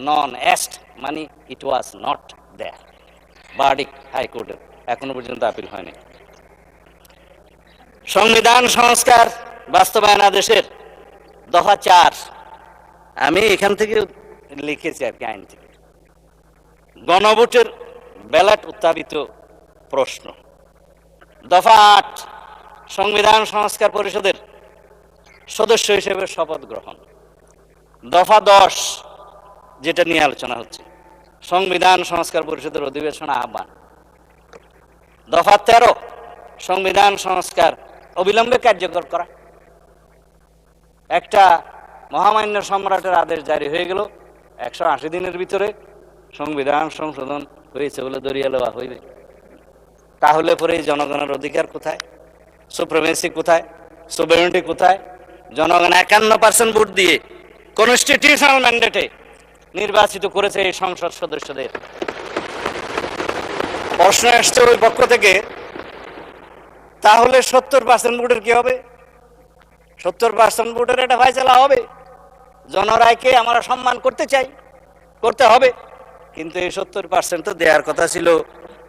নন এস্ট, মানে ইট was not there. Verdict হাইকোর্টের এখনো পর্যন্ত আপিল হয়নি। সংবিধান সংস্কার বাস্তবায়ন আদেশের দফা 4, আমি এখান থেকে লিখেছি আর কি, আইন থেকে। গণভোটের ব্যালট উত্থাপিত প্রশ্ন। দফা 8, সংবিধান সংস্কার পরিষদের সদস্য হিসেবে শপথ গ্রহণ। দফা 10, যেটা নিয়ে আলোচনা হচ্ছে, সংবিধান সংস্কার পরিষদের অধিবেশন আহ্বান। দফা 13, সংবিধান সংস্কার অবিলম্বে কার্যকর করা। একটা মহামান্য সম্রাটের আদেশ জারি হয়ে গেল, 180 দিনের ভিতরে সংবিধান সংশোধন হয়েছে বলে ধরিয়ে লওয়া হইবে। তাহলে পরে জনগণের অধিকার কোথায়? সুপ্রিমেসি কোথায়? সোভেরেনিটি কোথায়? জনগণ 51% ভোট দিয়ে কনস্টিটিউশনাল ম্যান্ডেটে নির্বাচিত করেছে এই সংসদ সদস্যদের। প্রশ্ন আসছে ওই পক্ষ থেকে, তাহলে 70% ভোটের কি হবে? 70% ভোটের এটা ফাইসলা হবে। জনরায়কে আমরা সম্মান করতে চাই, করতে হবে, কিন্তু এই 70% তো দেওয়ার কথা ছিল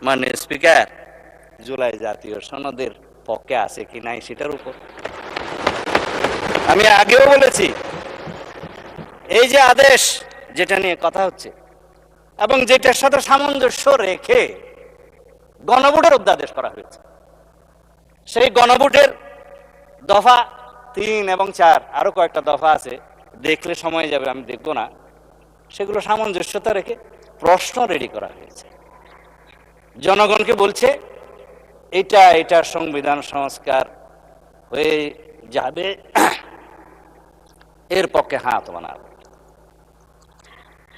মাননীয় স্পিকার জুলাই জাতীয় সনদের পক্ষে আছে কি নাই সেটার উপর। আমি আগেও বলেছি, এই যে আদেশ যেটা নিয়ে কথা হচ্ছে এবং যেটার সাথে সামঞ্জস্য রেখে গণভোটের অধ্যাদেশ করা হয়েছে, সেই গণভোটের দফা 3 এবং 4, আরো কয়েকটা দফা আছে, দেখলে সময় যাবে, আমি দেখবো না। সেগুলো সামঞ্জস্যতা রেখে প্রশ্ন রেডি করা হয়েছে। জনগণকে বলছে এটা সংবিধান সংস্কার হয়ে যাবে, এর পক্ষে হাত বানাবো।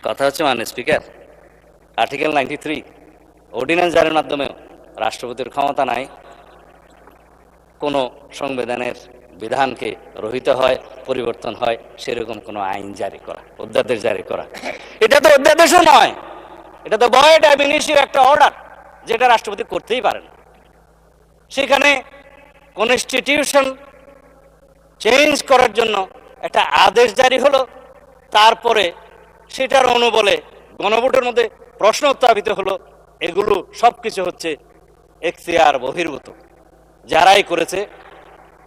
কথা হচ্ছে মাননীয় স্পিকার, আর্টিকেল 93 অর্ডিন্যান্স জারির মাধ্যমেও রাষ্ট্রপতির ক্ষমতা নাই কোন সংবিধানের বিধানকে রহিত হয়, পরিবর্তন হয় সেরকম কোন আইন জারি করা, অধ্যাদেশ জারি করা। এটা তো অধ্যাদেশও নয়, এটা তো ভয়েড অ্যাব ইনিশিও একটা অর্ডার, যেটা রাষ্ট্রপতি করতেই পারেন। সেখানে কনস্টিটিউশন চেঞ্জ করার জন্য একটা আদেশ জারি হলো, তারপরে সেটার অনুবলে গণভোটের মধ্যে প্রশ্ন উত্থাপিত হলো। এগুলো সবকিছু হচ্ছে এখতিয়ার বহির্ভূত। যারাই করেছে,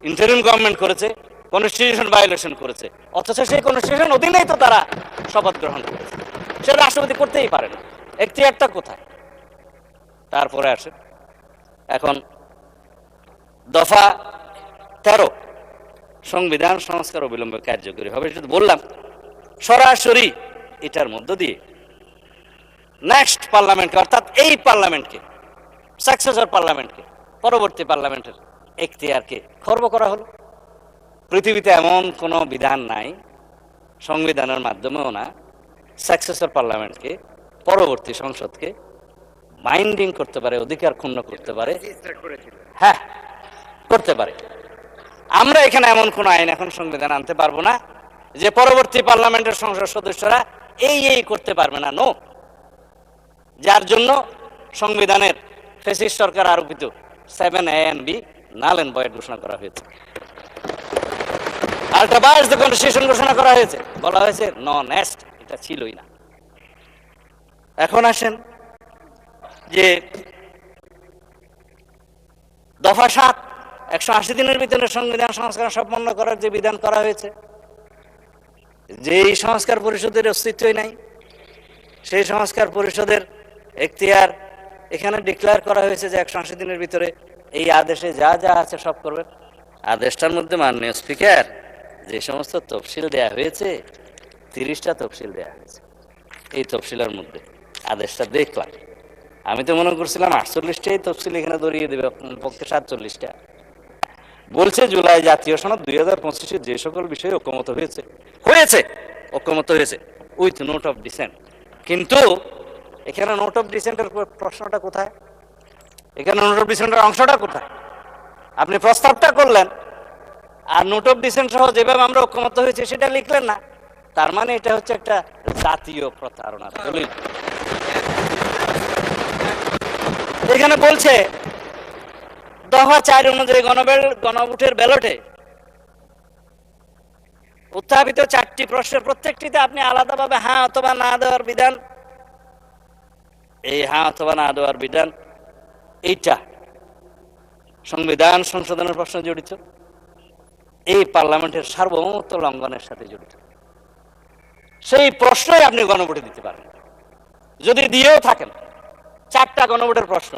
ইন্টারিম গভর্নমেন্ট করেছে, কনস্টিটিউশন ভায়োলেশন করেছে, অথচ সেই কনস্টিটিউশন অধীনেই তো তারা শপথ গ্রহণ করেছে। সেটা রাষ্ট্রপতি করতেই পারে না, এখতিয়ারটা কোথায়? তারপরে আসে এখন দফা 13, সংবিধান সংস্কার অবিলম্বে কার্যকরী হবে। সেটা বললাম, সরাসরি এটার মধ্য দিয়ে নেক্সট পার্লামেন্টকে, অর্থাৎ এই পার্লামেন্টকে, সাকসেসর পার্লামেন্টকে, পরবর্তী পার্লামেন্টের এখতিয়ারকে খর্ব করা হলো। পৃথিবীতে এমন কোনো বিধান নাই, সংবিধানের মাধ্যমেও না, সাকসেসর পার্লামেন্টকে, পরবর্তী সংসদকে বাইন্ডিং করতে পারে, অধিকার ক্ষুণ্ণ করতে পারে। হ্যাঁ, করতে পারে। আমরা এখানে এমন কোন আইন এখন সংবিধান আনতে পারবো না যে পরবর্তী পার্লামেন্টের সংসদ সদস্যরা এই করতে পারবে না। নো, যার জন্য সংবিধানের ফ্যাসিস্ট সরকার আরোপিত 7A and B null and void ঘোষণা করা হয়েছে। আল্ট্রা ভায়োলেন্স দ্য কনস্টিটিউশন ঘোষণা করা হয়েছে, বলা হয়েছে নন এস্ট, এটা ছিলই না। এখন আসেন যে দফা 7, 180 দিনের ভিতরে সংবিধান সংস্কার সম্পন্ন করার যে বিধান করা হয়েছে, যেই সংস্কার পরিষদের অস্তিত্বই নাই, সেই সংস্কার পরিষদের এখতিয়ার এখানে ডিক্লেয়ার করা হয়েছে যে 180 দিনের ভিতরে এই আদেশে যা যা আছে সব করবেন। আদেশটার মধ্যে মাননীয় স্পিকার যে সমস্ত তফসিল দেয়া হয়েছে, 30টা তফসিল দেয়া হয়েছে। এই তফসিলের মধ্যে আদেশটা দেখলাম, আমি তো মনে করছিলাম 48টাই তফসিল এখানে ধরিয়ে দেবে, পক্ষে 47টা। বলছে জুলাই জাতীয় সনদ 2025 যে সকল বিষয়ে ঐকমত্য হয়েছে উইথ নোট অফ ডিসেন্ট। কিন্তু এখানে নোট অফ ডিসেন্টের প্রশ্নটা কোথায়? এখানে নোট অফ ডিসেন্টের অংশটা কোথায়? আপনি প্রস্তাবটা করলেন আর নোট অফ ডিসেন্ট সহ যেভাবে আমরা ঐকমত্য হয়েছে সেটা লিখলেন না। তার মানে এটা হচ্ছে একটা জাতীয় প্রতারণার দলিল। এখানে বলছে দফা 4 অনুযায়ী গণভোটের ব্যালটে উত্থাপিত 4টি প্রশ্নের প্রত্যেকটিতে আপনি আলাদাভাবে হ্যাঁ অথবা না দেওয়ার বিধান, এই হ্যাঁ অথবা না দেওয়ার বিধান এইটা সংবিধান সংশোধনের প্রশ্ন জড়িত, এই পার্লামেন্টের সার্বভৌমত্ব লঙ্ঘনের সাথে জড়িত। সেই প্রশ্নই আপনি গণভোটে দিতে পারেন। যদি দিয়েও থাকেন 4টা গণভোটের প্রশ্ন,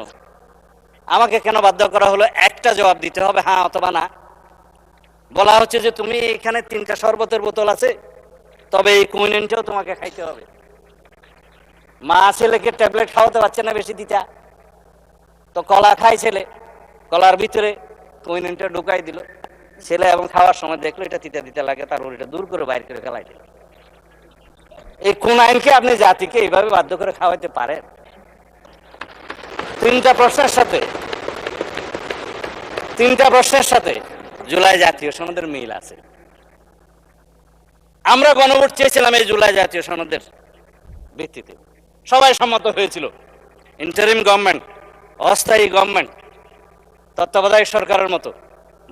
আমাকে কেন বাধ্য করা হলো একটা জবাব দিতে হবে হ্যাঁ অথবা না? বলা হচ্ছে যে তুমি এখানে 3টা শরবতের বোতল আছে, তবে এই কুইনেনটাও তোমাকে খাইতে হবে। মা ছেলেকে ট্যাবলেট খাওয়াতে পারছে না বেশি দিতা, তো কলা খাই ছেলে, কলার ভিতরে কুইনেনটা ঢুকাই দিল ছেলে, এবং খাওয়ার সময় দেখলো এটা তিতা দিতে লাগে, তারপর এটা দূর করে বাইর করে ফেলাই দিল। এই কোন আইনকে আপনি জাতিকে এইভাবে বাধ্য করে খাওয়াইতে পারেন? 3টা প্রশ্নের সাথে জুলাই জাতীয় সনদের মিল আছে। আমরা গণভোট চেয়েছিলাম এই জুলাই জাতীয় সনদের ভিত্তিতে, সবাই সম্মত হয়েছিল। ইন্টারিম গভর্নমেন্ট, অস্থায়ী গভর্নমেন্ট, তত্ত্বাবধায়ক সরকারের মতো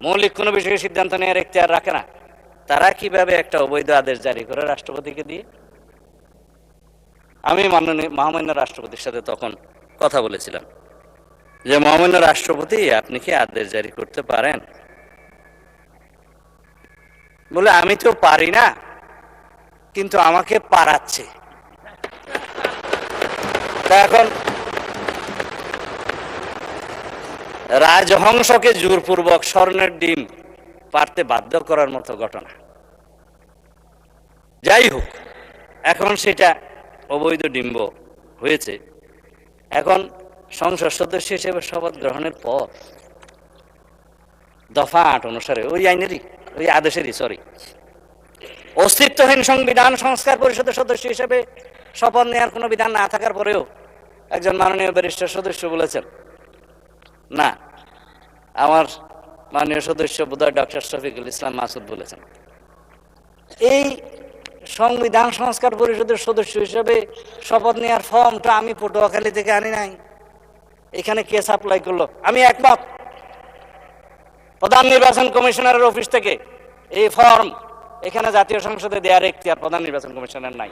মৌলিক কোনো বিষয়ে সিদ্ধান্ত নেওয়ার এখতিয়ার রাখে না। তারা কিভাবে একটা অবৈধ আদেশ জারি করে রাষ্ট্রপতিকে দিয়ে? আমি মহামান্য রাষ্ট্রপতির সাথে তখন কথা বলেছিলাম যে মহামান্য রাষ্ট্রপতি, আপনি কি আদেশ জারি করতে পারেন? বলে আমি তো পারি না, কিন্তু আমাকে পারাচ্ছে। তা এখন রাজহংসকে জোরপূর্বক স্বর্ণের ডিম পারতে বাধ্য করার মতো ঘটনা। যাই হোক, এখন সেটা অবৈধ ডিম্ব হয়েছে। এখন সংসদ সদস্য হিসেবে শপথ গ্রহণের পর দফা 8 অনুসারে ওই আইনেরই, ওই আদেশেরই অস্তিত্বহীন সংবিধান সংস্কার পরিষদের সদস্য হিসেবে শপথ নেওয়ার কোনো বিধান না থাকার পরেও একজন মাননীয় ব্যারিস্টার সদস্য বলেছেন, না, আমার মাননীয় সদস্য বোধহয় ডক্টর শফিকুল ইসলাম মাসুদ বলেছেন, এই সংবিধান সংস্কার পরিষদের সদস্য হিসেবে শপথ নেওয়ার ফর্মটা আমি পটুয়াখালী থেকে আনি নাই, এখানে কে সাপ্লাই করলো? আমি একমত, প্রধান নির্বাচন কমিশনারের অফিস থেকে এই ফর্ম এখানে জাতীয় সংসদে দেওয়ার এখতিয়ার প্রধান নির্বাচন কমিশনার নাই।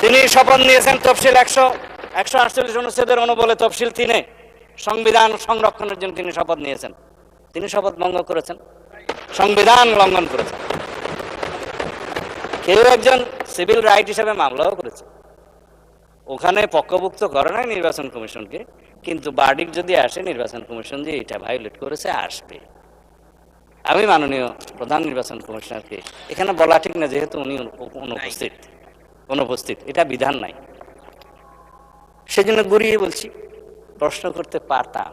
তিনি শপথ নিয়েছেন তফসিল 148 অনুচ্ছেদের অনুবলে তফসিল 3-এ সংবিধান সংরক্ষণের জন্য তিনি শপথ নিয়েছেন। তিনি শপথ ভঙ্গ করেছেন, সংবিধান লঙ্ঘন করেছেন। কেউ একজন সিভিল রাইট হিসেবে মামলাও করেছে, ওখানে পক্ষভুক্ত করে নাই নির্বাচন কমিশনকে, কিন্তু বার্ডিক যদি আসে নির্বাচন কমিশন যে এটা ভায়োলেট করেছে আসবে। আমি মাননীয় প্রধান নির্বাচন কমিশনারকে এখানে বলা ঠিক না, যেহেতু উনি অনুপস্থিত, এটা বিধান নাই, সেজন্য ঘুরিয়ে বলছি, প্রশ্ন করতে পারতাম,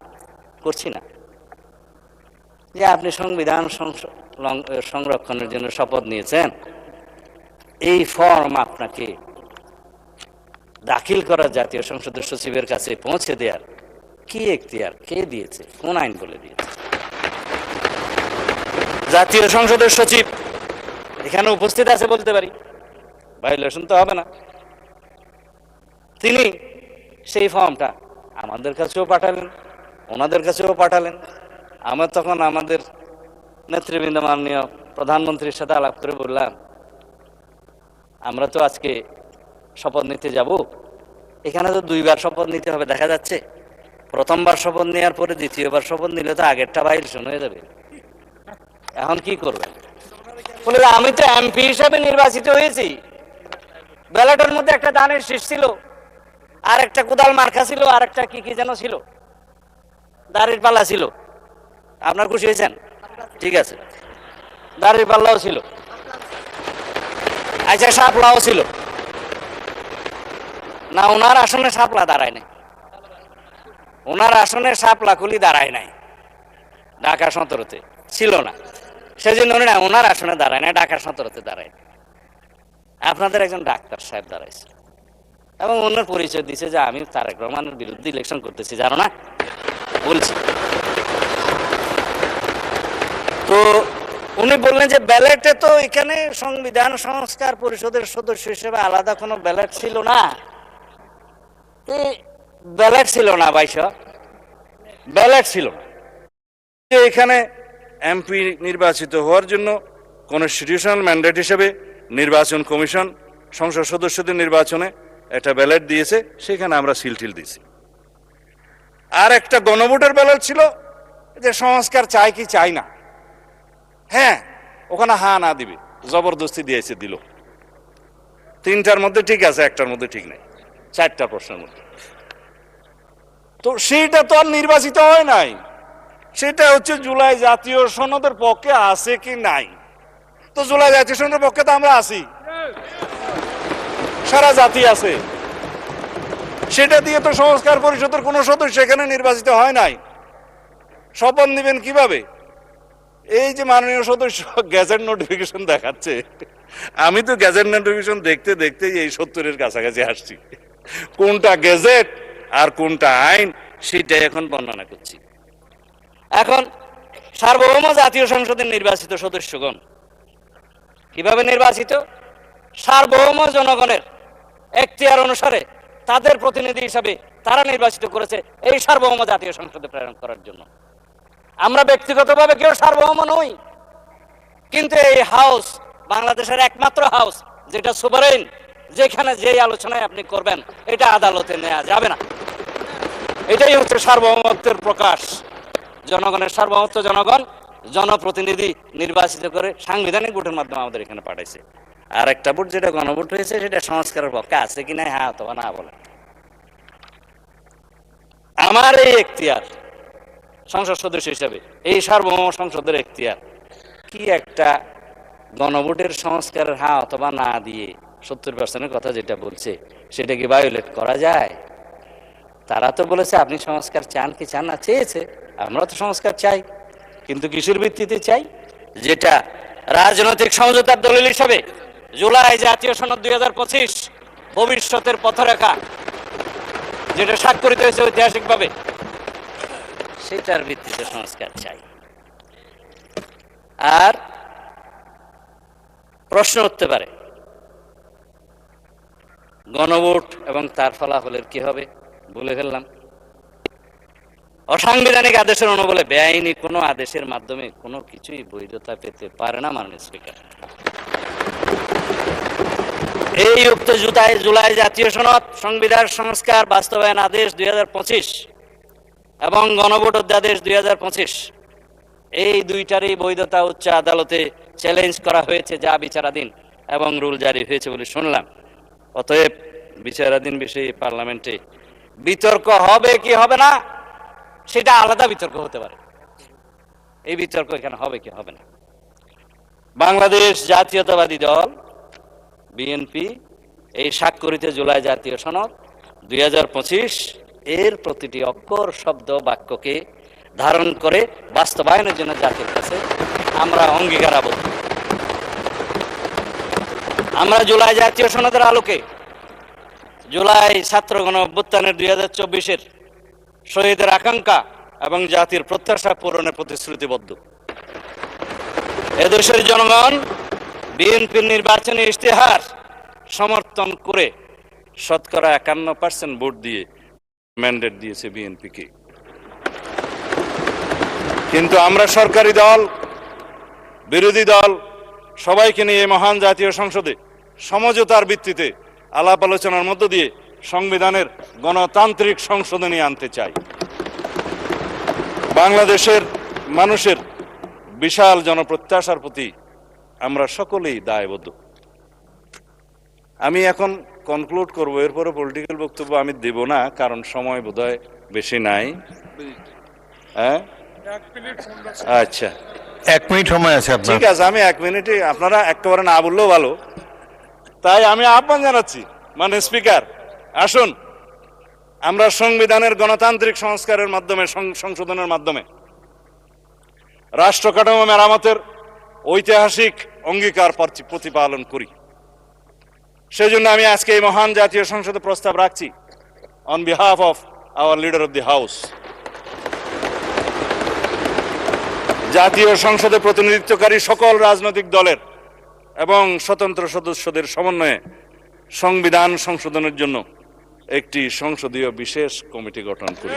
করছি না, যে আপনি সংবিধান সংরক্ষণের জন্য শপথ নিয়েছেন, এই ফর্ম আপনাকে দাখিল করা জাতীয় সংসদের সচিবের কাছে পৌঁছে দেওয়ার কি এখতিয়ার কে দিয়েছে? কোন আইন বলে দিয়েছে? জাতীয় সংসদের সচিব এখানে উপস্থিত আছে বলতে পারি, ভায়োলেশন তো হবে না। তিনি সেই ফর্মটা আমাদের কাছেও পাঠালেন, ওনাদের কাছেও পাঠালেন। আমরা তখন আমাদের নেতৃবৃন্দ মাননীয় প্রধানমন্ত্রীর সাথে আলাপ করে বললাম, আমরা তো আজকে শপথ নিতে যাব, এখানে তো 2বার শপথ নিতে হবে, দেখা যাচ্ছে প্রথমবার শপথ নেওয়ার পরে দ্বিতীয়বার শপথ নিলে তো আগেরটা ভায়োলেশন হয়ে যাবে, এখন কি করবেন? বলে আমি তো এমপি হিসাবে নির্বাচিত হয়েছি, ব্যালটের মধ্যে একটা ধানের শীষ ছিল, আর একটা কোদাল মার্কা ছিল, আর একটা কি কি যেন ছিল, দাড়ির পাল্লা ছিল। আপনার খুশি হয়েছেন? ঠিক আছে, দাড়ির পাল্লাও ছিল, আচ্ছা শাপলাও ছিল না? ওনার আসনে শাপলা দাঁড়ায় নাই, ওনার আসনে শাপলা কুলি দাঁড়ায় নাই, ঢাকা 17-তে ছিল না, সেজন্য না ওনার আসনে দাঁড়ায় না, ঢাকা 17-তে দাঁড়ায়। আপনাদের একজন ডাক্তার সাহেব দাঁড়াইছে এবং ওনার পরিচয় দিচ্ছে যে আমি তারেক রহমানের বিরুদ্ধে ইলেকশন করতেছি, জানো না? বলছি তো উনি বললেন যে ব্যালটে তো এখানে সংবিধান সংস্কার পরিষদের সদস্য হিসেবে আলাদা কোনো ব্যালট ছিল না। ব্যালট ছিল না, 22 ব্যালট ছিল না, এখানে এমপি নির্বাচিত হওয়ার জন্য কনস্টিটিউশনাল ম্যান্ডেট হিসেবে নির্বাচন কমিশন সংসদ সদস্যদের নির্বাচনে একটা ব্যালট দিয়েছে, সেখানে আমরা সিলটিল দিয়েছি। আর একটা গণভোটের ব্যালট ছিল যে সংস্কার চাই কি চাই না, হ্যাঁ ওখানে হা না দিবে, জবরদস্তি দিয়েছে, দিল। তিনটার মধ্যে ঠিক আছে, একটার মধ্যে ঠিক নাই, চারটা প্রশ্নের মধ্যে। তো সেইটা তো আর নির্বাচিত হয় নাই, সেটা হচ্ছে জুলাই জাতীয় সনদের পক্ষে আছে কি নাই। তো জুলাই জাতীয় সনদের পক্ষে তো আমরা আছি, সারা জাতি আছে, সেটা দিয়ে তো সংস্কার পরিষদের কোন সদস্য এখানে নির্বাচিত হয় নাই। শপথ নিবেন কিভাবে? এই যে মাননীয় সদস্য গ্যাজেট নোটিফিকেশন দেখাচ্ছে, আমি তো গ্যাজেট নোটিফিকেশন দেখতে দেখতে এই 70-এর কাছাকাছি আসছি। কোনটা গ্যাজেট আর কোনটা আইন সেটাই এখন বর্ণনা করছি। এখন সার্বভৌম জাতীয় সংসদের নির্বাচিত সদস্যগণ কিভাবে নির্বাচিত? সার্বভৌম জনগণের এখতিয়ার অনুসারে তাদের প্রতিনিধি হিসাবে তারা নির্বাচিত করেছে এই সার্বভৌম জাতীয় সংসদে প্রেরণ করার জন্য। আমরা ব্যক্তিগতভাবে কেউ সার্বভৌম নই, কিন্তু এই হাউস বাংলাদেশের একমাত্র হাউস যেটা সুভারেন, যেখানে যেই আলোচনায় আপনি করবেন এটা আদালতে নেওয়া যাবে না। এটাই হচ্ছে সার্বভৌমত্বের প্রকাশ। জনগণের সার্বভৌমত্ব, জনগণ জনপ্রতিনিধি নির্বাচিত করে সাংবিধানিক ভোটের মাধ্যমে আমাদের এখানে পাঠাইছে। আর একটা ভোট যেটা গণভোট হয়েছে সেটা সংস্কারের পক্ষে আছে কিনা হ্যাঁ অথবা না বলে। আমার এই এখতিয়ার সংসদ সদস্য হিসেবে, এই সার্বভৌম সংসদের এখতিয়ার কি একটা গণভোটের সংস্কারের হ্যাঁ অথবা না দিয়ে 70% কথা যেটা বলছে সেটা কি ভায়োলেট করা যায়? তারা তো বলেছে আপনি সংস্কার চান কি চান না, চেয়েছে, আমরা তো সংস্কার চাই, কিন্তু কিসের ভিত্তিতে চাই? যেটা রাজনৈতিক সমঝোতার দলিল হিসাবে জুলাই জাতীয় সনদ 2025 ভবিষ্যতের পথরেখা যেটা স্বাক্ষরিত হয়েছে ঐতিহাসিকভাবে, সেটার ভিত্তিতে সংস্কার চাই। আর প্রশ্ন উঠতে পারে গণভোট এবং তার ফলাফলের কি হবে? বলে ফেললাম, অসাংবিধানিক আদেশের অনুবলে বেআইনি কোনো আদেশের মাধ্যমে কোনো কিছুই বৈধতা পেতে পারে না মাননীয় স্পিকার। এই উক্ত জুলাই জাতীয় সনদ, সংবিধান সংস্কার বাস্তবায়ন আদেশ 2025 এবং গণভোট অধ্যাদেশ 2025, এই দুইটারই বৈধতা উচ্চ আদালতে চ্যালেঞ্জ করা হয়েছে, যা বিচারাধীন এবং রুল জারি হয়েছে বলে শুনলাম। অতএব বিচারাধীন বিষয়ে পার্লামেন্টে বিতর্ক হবে কি হবে না সেটা আলাদা বিতর্ক হতে পারে, এই বিতর্ক এখানে হবে কি হবে না। বাংলাদেশ জাতীয়তাবাদী দল বিএনপি এই স্বাক্ষরিত জুলাই জাতীয় সনদ 2025 এর প্রতিটি অক্ষর, শব্দ, বাক্যকে ধারণ করে বাস্তবায়নের জন্য জাতির কাছে আমরা অঙ্গীকারাবদ্ধ। আমরা জুলাই জাতীয় সনদের আলোকে জুলাই ছাত্র গণ অভ্যুত্থানের 2024-এর শহীদের আকাঙ্ক্ষা এবং জাতির প্রত্যাশা পূরণের প্রতিশ্রুতিবদ্ধ। এদেশের জনগণ বিএনপির নির্বাচনী ইশতেহার সমর্থন করে শতকরা 51% ভোট দিয়ে ম্যান্ডেট দিয়েছে বিএনপিকে। কিন্তু আমরা সরকারি দল, বিরোধী দল সবাইকে নিয়ে এই মহান জাতীয় সংসদে সমঝোতার ভিত্তিতে আলাপ আলোচনার মধ্য দিয়ে সংবিধানের গণতান্ত্রিক সংশোধনী আনতে চাই। বাংলাদেশের মানুষের বিশাল জনপ্রত্যাশার প্রতি আমরা সকলেই দায়বদ্ধ। আমি এখন কনক্লুড করবো, এরপরে পলিটিক্যাল বক্তব্য আমি দেব না, কারণ সময় বোধহয় বেশি নাই। হ্যাঁ, আচ্ছা, 1 মিনিট সময় আছে আপনার। ঠিক আছে, আমি 1 মিনিটে, আপনারা একেবারে না বললেও ভালো, তাই আমি আহ্বান জানাচ্ছি মানে স্পিকার, আসুন আমরা সংবিধানের গণতান্ত্রিক সংস্কারের মাধ্যমে, সংশোধনের মাধ্যমে রাষ্ট্র কাঠামো মেরামতের ঐতিহাসিক অঙ্গীকার প্রতিপালন করি। সেজন্য আমি আজকে এই মহান জাতীয় সংসদে প্রস্তাব রাখছি on behalf of our leader of the house. জাতীয় সংসদে প্রতিনিধিত্বকারী সকল রাজনৈতিক দলের এবং স্বতন্ত্র সদস্যদের সমন্বয়ে সংবিধান সংশোধনের জন্য একটি সংসদীয় বিশেষ কমিটি গঠন করি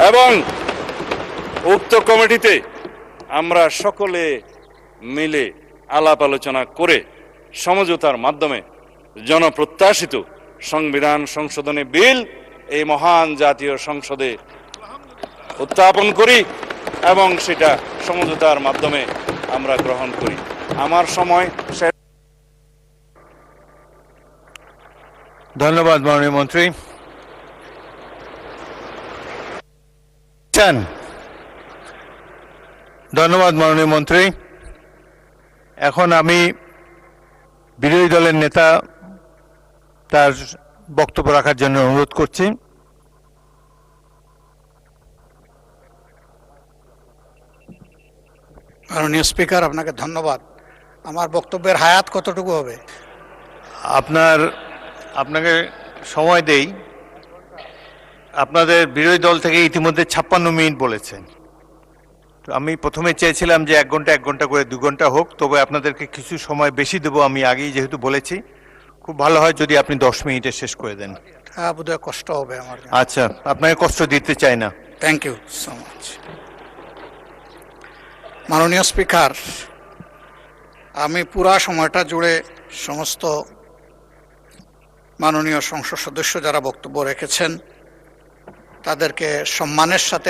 এবং উক্ত কমিটিতে আমরা সকলে মিলে আলাপ আলোচনা করে সমঝোতার মাধ্যমে জনপ্রত্যাশিত সংবিধান সংশোধনী বিল এই মহান জাতীয় সংসদে উত্থাপন করি এবং সেটা সমঝোতার মাধ্যমে আমরা গ্রহণ করি। আমার সময় শেষ। ধন্যবাদ মাননীয় মন্ত্রী। ধন্যবাদ মাননীয় মন্ত্রী। এখন আমি বিরোধী দলের নেতা তার বক্তব্য রাখার জন্য অনুরোধ করছি। মাননীয় স্পিকার, আপনাকে ধন্যবাদ। আমার বক্তব্যের হায়াত কতটুকু হবে? আপনাকে সময় দেই। আপনাদের বিরোধী দল থেকে ইতিমধ্যে 56 মিনিট বলেছেন। তো আমি প্রথমে চেয়েছিলাম যে 1 ঘন্টা 1 ঘন্টা করে 2 ঘন্টা হোক, তবে আপনাদেরকে কিছু সময় বেশি দেবো। আমি আগেই যেহেতু বলেছি, খুব ভালো হয় যদি আপনি 10 মিনিটে শেষ করে দেন। হ্যাঁ, বোধহয় কষ্ট হবে আমার। আচ্ছা, আপনাকে কষ্ট দিতে চাই না। Thank you so much. মাননীয় স্পিকার, আমি পুরা সময়টা জুড়ে সমস্ত মাননীয় সংসদ সদস্য যারা বক্তব্য রেখেছেন তাদেরকে সম্মানের সাথে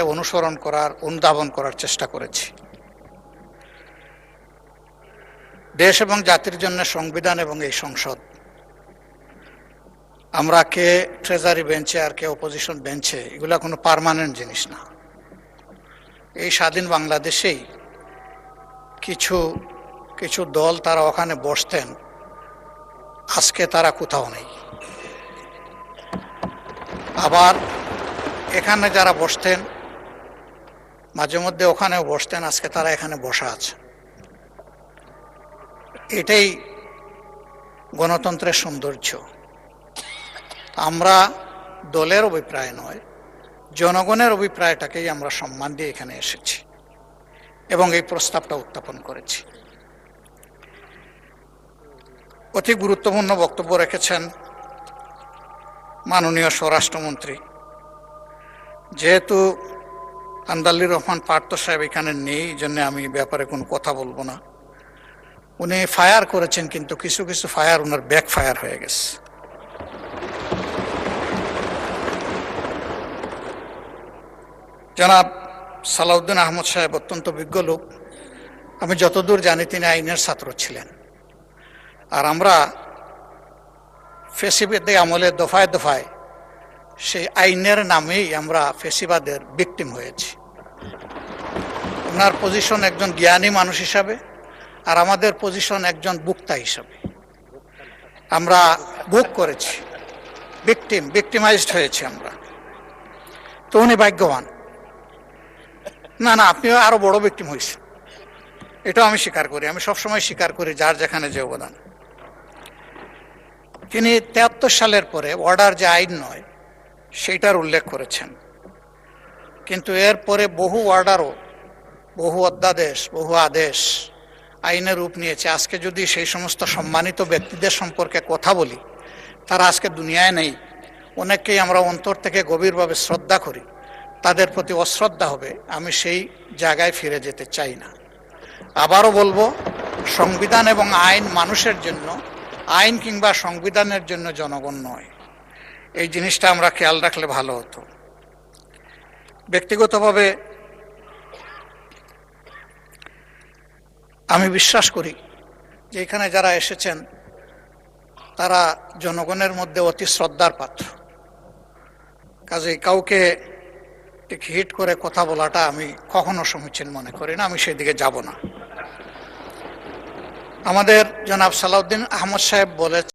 অনুধাবন করার চেষ্টা করেছি। দেশ এবং জাতির জন্য সংবিধান এবং এই সংসদ, আমরা কে ট্রেজারি বেঞ্চে আর কে অপোজিশন বেঞ্চে, এগুলা কোনো পার্মানেন্ট জিনিস না। এই স্বাধীন বাংলাদেশেই কিছু কিছু দল তারা ওখানে বসতেন, আজকে তারা কোথাও নেই। আবার এখানে যারা বসতেন মাঝে মধ্যে ওখানেও বসতেন, আজকে তারা এখানে বসা আছে। এটাই গণতন্ত্রের সৌন্দর্য। আমরা দলের অভিপ্রায় নয়, জনগণের অভিপ্রায়টাকেই আমরা সম্মান দিয়ে এখানে এসেছি এবং এই প্রস্তাবটা উত্থাপন করেছি। অতি গুরুত্বপূর্ণ বক্তব্য রেখেছেন মাননীয় স্বরাষ্ট্রমন্ত্রী। যেহেতু আন্দালির রহমান পার্থ সাহেব এখানে নেই, এই জন্য আমি ব্যাপারে কোনো কথা বলবো না। উনি ফায়ার করেছেন, কিন্তু কিছু কিছু ফায়ার ওনার ব্যাক ফায়ার হয়ে গেছে। জনাব সালাউদ্দিন আহমদ সাহেব অত্যন্ত বিজ্ঞ লোক। আমি যতদূর জানি তিনি আইনের ছাত্র ছিলেন। আর আমরা ফেসিবাদী আমলে দফায় দফায় সেই আইনের নামেই আমরা ফেসিবাদের ভিকটিম হয়েছি। ওনার পজিশন একজন জ্ঞানী মানুষ হিসাবে, আর আমাদের পজিশন একজন বুক্তা হিসাবে। আমরা বুক করেছি, ভিকটিমাইজড হয়েছি আমরা। তো উনি ভাগ্যবান। না, আপনিও আরো বড় ভিকটিম হয়েছেন, এটাও আমি স্বীকার করি। আমি সবসময় স্বীকার করি যার যেখানে যে অবদান। তিনি 73 সালের পরে অর্ডার যে আইন নয় সেইটার উল্লেখ করেছেন, কিন্তু এরপরে বহু অর্ডারও, বহু অধ্যাদেশ, বহু আদেশ আইনের রূপ নিয়েছে। আজকে যদি সেই সমস্ত সম্মানিত ব্যক্তিদের সম্পর্কে কথা বলি, তারা আজকে দুনিয়ায় নেই। অনেককেই আমরা অন্তর থেকে গভীরভাবে শ্রদ্ধা করি, তাদের প্রতি অশ্রদ্ধা হবে। আমি সেই জায়গায় ফিরে যেতে চাই না। আবারও বলবো, সংবিধান এবং আইন মানুষের জন্য, আইন কিংবা সংবিধানের জন্য জনগণ নয়। এই জিনিসটা আমরা খেয়াল রাখলে ভালো হতো। ব্যক্তিগতভাবে আমি বিশ্বাস করি যে এখানে যারা এসেছেন তারা জনগণের মধ্যে অতি শ্রদ্ধার পাত্র। কাজেই কাউকে ঠিক হিট করে কথা বলাটা আমি কখনো সমীচীন মনে করি না। আমি সেদিকে যাব না। আমাদের জনাব সালাউদ্দিন আহমদ সাহেব বলেছেন